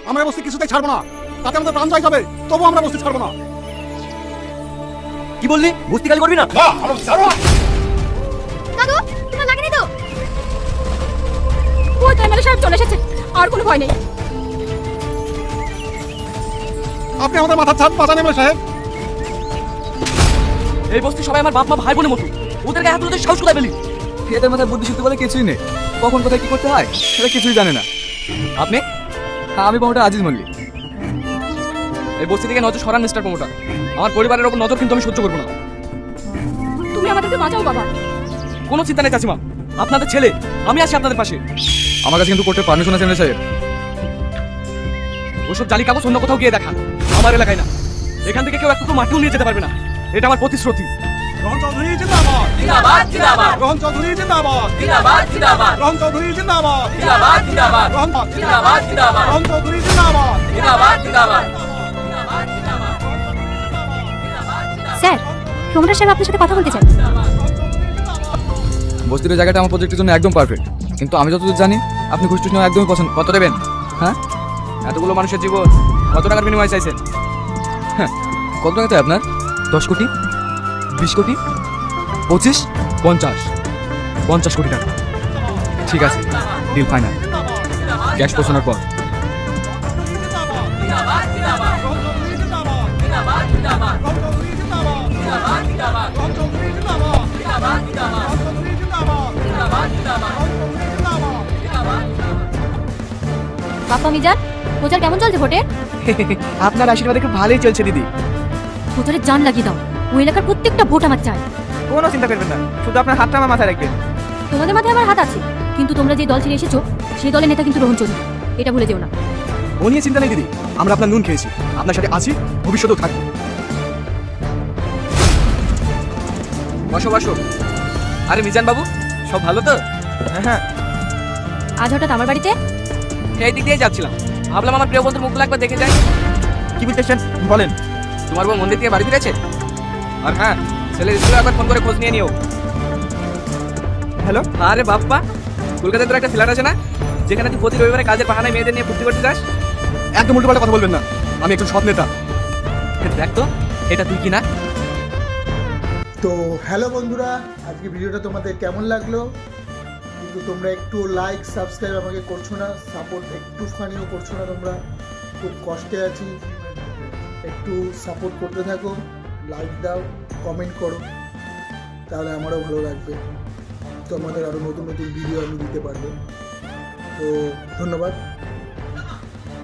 আমরা বস্তি কিছুতেই ছাড়বো না, তাতে আমাদের প্রাণ যাই যাবে, তবু আমরা বস্তি ছাড়বো না। কি বললি? বস্তি খালি করবি না? দাদু তোমার লাগেনি তো? ওই তো এমএলএ সাহেব চলে এসেছে, আর কোনো ভয় নেই। আপনি আমাদের মাথার ছাদ বাঁচান এমএলএ সাহেব। এই বস্তি সবাই আমার বাপ মা ভাই বোনের মতো, ওদের গায়ে হাত তুলতে সাহস কোথায় পেলি? এদের মাথায় বুদ্ধি শুদ্ধি বলে কিছুই নেই, কখন কোথায় কি করতে হয় সেটা কিছুই জানে না। আপনি? আমি প্রমোটার আজিজ মল্লিক। এই বস্তি থেকে নজর সরান মিস্টার প্রমোটার, আমার পরিবারের ওপর নজর কিন্তু আমি সহ্য করবো না। তুমি আমাদেরকে বাঁচাও বাবা। কোনো চিন্তা নেই চাচিমা, আপনাদের ছেলে আমি আছি আপনাদের পাশে। আমার কাছে কিন্তু কোর্টের পারমিশন আছে এমএলএ সাহেব। ওসব জালি কাগজ অন্য কোথাও গিয়ে দেখা, আমার এলাকায় না। এখান থেকে কেউ একটু মাটিও নিয়ে যেতে পারবে না, এটা আমার প্রতিশ্রুতি। রোহন চৌধুরী জিন্দাবাদ, জিন্দাবাদ জিন্দাবাদ, রোহন চৌধুরী জিন্দাবাদ, জিন্দাবাদ জিন্দাবাদ, রোহন চৌধুরী জিন্দাবাদ, জিন্দাবাদ জিন্দাবাদ, রোহন জিন্দাবাদ জিন্দাবাদ, রোহন চৌধুরী জিন্দাবাদ। জিন্দাবাদ জিন্দাবাদ। স্যার, প্রমোটার সাহেব আপনার সাথে কথা বলতে চান। বস্তির জায়গাটা আমার প্রজেক্টের জন্য একদম পারফেক্ট, কিন্তু আমি যতদূর জানি আপনি ঘুষ টুস নেওয়া একদমই পছন্দ। কত দেবেন? হ্যাঁ এতগুলো মানুষের জীবন কত টাকার বিনিময় চাইছেন? কত টাকা চাই আপনার? 10 কোটি, 20 কোটি, 25, 50 কোটি টাকা। ঠিক আছে, ডিল ফাইনাল। ক্যাশ পৌঁছানোর পর। জিন্দাবাদ জিন্দাবাদ, রোহন চৌধুরী জিন্দাবাদ, জিন্দাবাদ জিন্দাবাদ, রোহন চৌধুরী জিন্দাবাদ, জিন্দাবাদ জিন্দাবাদ, রোহন চৌধুরী জিন্দাবাদ, জিন্দাবাদ জিন্দাবাদ, রোহন চৌধুরী জিন্দাবাদ, জিন্দাবাদ জিন্দাবাদ, রোহন চৌধুরী জিন্দাবাদ। জিন্দাবাদ। বাপ্পা মিজান, প্রচার কেমন চলছে ভোটে? আপনার আশীর্বাদে খুব ভালোই চলছে দিদি। প্রচারে জান লাগিয়ে দাও, ওই এলাকার প্রত্যেকটা ভোট আমার চাই। কোনো চিন্তা করবেন না, শুধু আপনার হাতটা আমার মাথায় রাখবেন। তোমাদের মাথায় আমার হাত আছে, কিন্তু তোমরা যে দল ছেড়ে এসেছো সেই দলের নেতা কিন্তু রোহন চৌধুরী, এটা ভুলে যেও না। ও নিয়ে চিন্তা নেই দিদি, আমরা আপনার নুন খেয়েছি, আপনার সাথে আছি, ভবিষ্যতেও থাকবো। বসো বসো। আরে মিজান বাবু, সব ভালো তো? হ্যাঁ, আজ হঠাৎ আমার বাড়িতে? এই দিক দিয়ে যাচ্ছিলাম, ভাবলাম আমার প্রিয় বন্ধুর মুখগুলো একবার দেখে যাই। কি বলতেছেন বলেন? তোমার বউ মন্দির থেকে বাড়ি ফিরেছে? আর হ্যাঁ, ছেলের স্কুলে একবার ফোন করে খোঁজ নিয়ে নিও। হ্যালো, আরে বাপ্পা, কলকাতায় তোর একটা ফ্ল্যাট আছে না, যেখানে তুই প্রতি রবিবারে কাজের বাহানায় মেয়েদের নিয়ে ফুর্তি করতে যাস? একদম উল্টো পাল্টা কথা বলবেন না, আমি একজন সৎ নেতা। দেখ তো, এটা তুই কি না? তো হ্যালো বন্ধুরা, আজকে ভিডিওটা তোমাদের কেমন লাগলো? কিন্তু তোমরা একটু লাইক সাবস্ক্রাইব আমাকে করছো না, সাপোর্ট একটুখানিও করছো না। তোমরা খুব কষ্টে আছি, একটু সাপোর্ট করতে থাকো, লাইক দাও, কমেন্ট করো, তাহলে আমারও ভালো লাগবে। তোমাদের আরও নতুন নতুন ভিডিও আমি দিতে পারবো। তো ধন্যবাদ।